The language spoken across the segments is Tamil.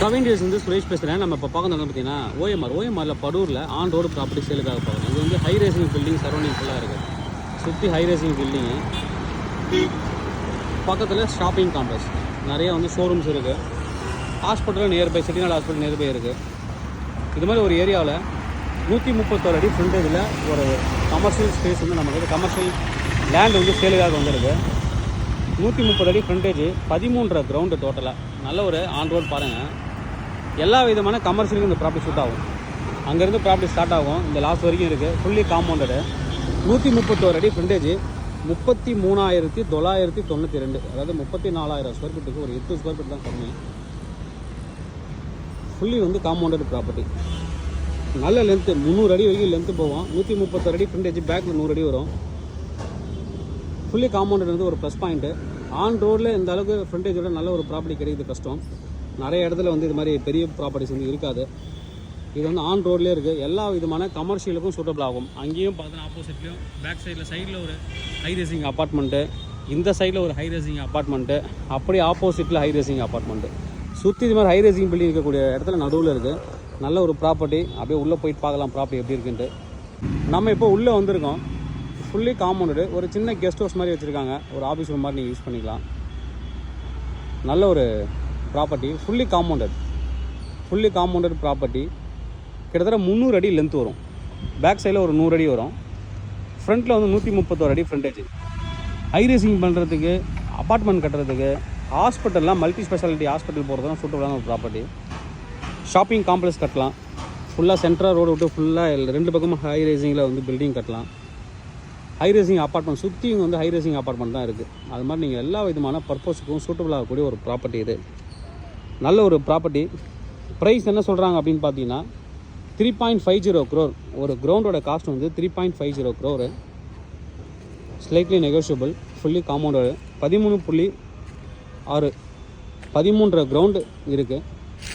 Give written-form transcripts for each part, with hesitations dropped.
கவின் டேஸ் வந்து சுரேஷ் பேசுகிறேன். நம்ம இப்போ பார்க்கறது பார்த்தீங்கன்னா ஓஎம்ஆரில் படூரில் ஆன் ரோடு ப்ராப்பர்ட்டி சேலுக்காக பார்க்குறோம். இது வந்து ஹை ரேசிங் பில்டிங் சரௌண்டிங் ஃபுல்லாக இருக்குது. சுற்றி ஹை ரேசிங் பில்டிங்கு, பக்கத்தில் ஷாப்பிங் காம்ப்ளெக்ஸ், நிறையா வந்து ஷோரூம்ஸ் இருக்குது. Hospital nearby, Chettinad hospital nearby இருக்குது. இது மாதிரி ஒரு ஏரியாவில் 131 அடி ஃப்ரண்டேஜில் ஒரு கமர்ஷியல் ஸ்பேஸ் வந்து நமக்கு கமர்ஷியல் லேண்ட் வந்து சேலுக்காக வந்துருக்கு. 130 அடி ஃப்ரண்டேஜ், 13 கிரவுண்டு டோட்டலாக. நல்ல ஒரு ஆன் ரோடு பாருங்கள். எல்லா விதமான கமர்ஷியலுக்கும் இந்த ப்ராப்பர்ட்டி சூட் ஆகும். அங்கேருந்து ப்ராப்பர்ட்டி ஸ்டார்ட் ஆகும், இந்த லாஸ்ட் வரைக்கும் இருக்குது. ஃபுல்லி காம்பவுண்டடு, 131 அடி ஃப்ரண்டேஜ், 33,992, அதாவது 34,000 ஸ்கொயர் ஃபீட்டுக்கு ஒரு 8 ஸ்கொயர் ஃபீட் தான் கம்மி. ஃபுல்லி வந்து காம்பவுண்டட் ப்ராப்பர்ட்டி. நல்ல லென்த்து, 300 அடி வரைக்கும் லென்த்து போவோம். 131 அடி ஃப்ரண்டேஜ், பேக்கில் 100 அடி வரும். ஃபுல்லி காம்பவுண்டட் வந்து ஒரு ப்ளஸ் பாயிண்ட்டு. ஆன் ரோடில் இந்த அளவுக்கு ஃப்ரண்டேஜோட நல்ல ஒரு ப்ராப்பர்ட்டி கிடைக்கிறது கஷ்டம். நிறைய இடத்துல வந்து இது மாதிரி பெரிய ப்ராப்பர்ட்டிஸ் வந்து இருக்காது. இது வந்து ஆன் ரோட்லேயே இருக்குது. எல்லா விதமான கமர்ஷியலுக்கும் சூட்டபிள் ஆகும். அங்கேயும் பார்த்தீங்கன்னா ஆப்போசிட்லேயும் பேக் சைடில் ஒரு ஹை ரேசிங் அப்பார்ட்மெண்ட்டு, இந்த சைடில் ஒரு ஹை ரேசிங் அப்பார்ட்மெண்ட்டு, அப்படியே ஆப்போசிட்டில் ஹை ரேசிங் அப்பார்ட்மெண்ட்டு. சுற்றி இது மாதிரி ஹை ரேசிங் பில்டிங் இருக்கக்கூடிய இடத்துல நடுவில் இருக்குது. நல்ல ஒரு ப்ராப்பர்ட்டி. அப்படியே உள்ளே போயிட்டு பார்க்கலாம் ப்ராப்பர்ட்டி எப்படி இருக்குன்ட்டு. நம்ம இப்போ உள்ளே வந்திருக்கோம். ஃபுல்லி காம்பவுண்டடு, ஒரு சின்ன கெஸ்ட் ஹவுஸ் மாதிரி வச்சுருக்காங்க. ஒரு ஆஃபீஸ் ரூம் மாதிரி நீங்கள் யூஸ் பண்ணிக்கலாம். நல்ல ஒரு ப்ராப்பர்ட்டி. Fully compounded property. கிட்டத்தட்ட 300 அடி லென்த் வரும். பேக் சைடில் ஒரு 100 அடி வரும். ஃப்ரண்ட்டில் வந்து 131 அடி ஃப்ரண்டேஜ். ஹை ரேசிங் பண்ணுறதுக்கு, அப்பார்ட்மெண்ட் கட்டுறதுக்கு, ஹாஸ்பிட்டல்லாம் மல்டி ஸ்பெஷாலிட்டி ஹாஸ்பிட்டல் போகிறதுலாம் சூட்டபுளான ஒரு ப்ராப்பர்ட்டி. ஷாப்பிங் காம்ப்ளெக்ஸ் கட்டலாம். ஃபுல்லாக சென்ட்ரல் ரோடு விட்டு ஃபுல்லாக 2 பக்கமும் ஹை ரேசிங்கில் வந்து பில்டிங் கட்டலாம். ஹை ரேசிங் அப்பார்ட்மெண்ட் சுற்றி இங்கே வந்து ஹை ரேசிங் அப்பார்ட்மெண்ட் தான் இருக்குது. அது மாதிரி நீங்கள் எல்லா விதமான பர்பஸுக்கும் சூட்டபுள் ஆகக்கூடிய ஒரு ப்ராப்பர்ட்டி இது. நல்ல ஒரு ப்ராப்பர்ட்டி. ப்ரைஸ் என்ன சொல்கிறாங்க அப்படின்னு பார்த்தீங்கன்னா 3.50 crore. ஒரு கிரவுண்டோட காஸ்ட் வந்து 3.50 crore. Slightly negotiable. Fully compounded. 13.6 13 ground இருக்குது.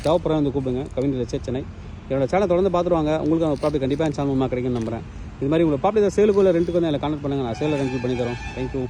தேவைப்படுற வந்து கூப்பிடுங்க. Kavin real estate Chennai. என்னோடய சேனல் தொடர்ந்து பார்த்துருவாங்க. உங்களுக்கு அந்த ப்ராப்பர்ட்டி கண்டிப்பாக என் சேனல் மூலமாக கிடைக்கும்னு நம்புகிறேன். இது மாதிரி உங்களை ப்ராப்பர்ட்டி சேலுக்குள்ள ரெண்டுக்கு வந்து என்னை கான்டெக்ட் பண்ணுங்கள். நான் சேலில் ரெண்ட் பண்ணி தரோம். தேங்க்யூ.